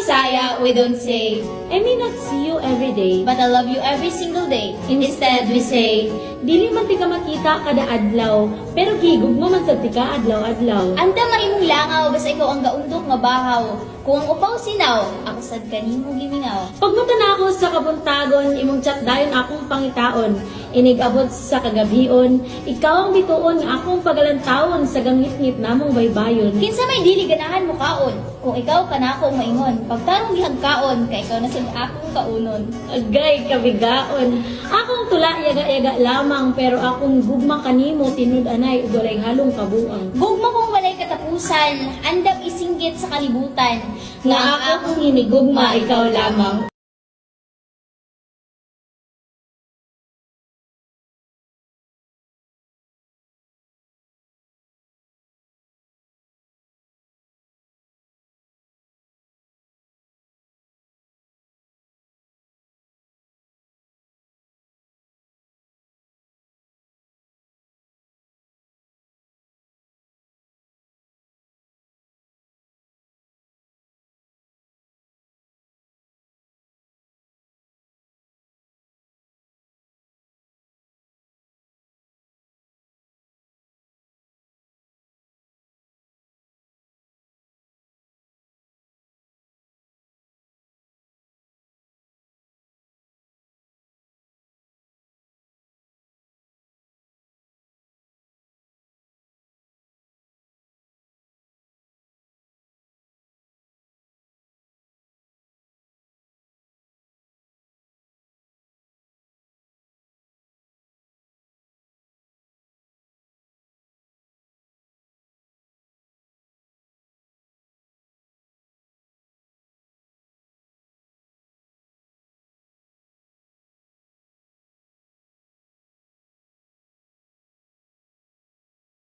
Bisaya, we don't say, I may not see you every day, but I love you every single day. Instead, we say, dili man ti ka makita kada adlaw, pero gigog mo man sa ti ka adlaw-adlaw. anda mahimong langaw, basta ikaw ang gaundok nga bahaw. Kung ang upaw sinaw, ako sad kanimo gimingaw. Pagmuta na ako sa kabuntagon, imong chat dayon akong pangitaon. Inigabot sa kagabion, ikaw ang bituon nga akong pagalantawon sa gangit-ngit namong baybayon. Kinsa may dili ganahan mo kaon, kung ikaw ka na akong maingon. Pagtarong gihagkaon, kay ikaw na sa akong kaunon. Agay kabigaon. Akong tula yaga-yaga lamang, pero akong gugma kanimo tinud-anay ug walay halong kabuang. Gugma kong walay katapusan, andam isinggit sa kalibutan. Nga akong hinigugma ikaw lamang,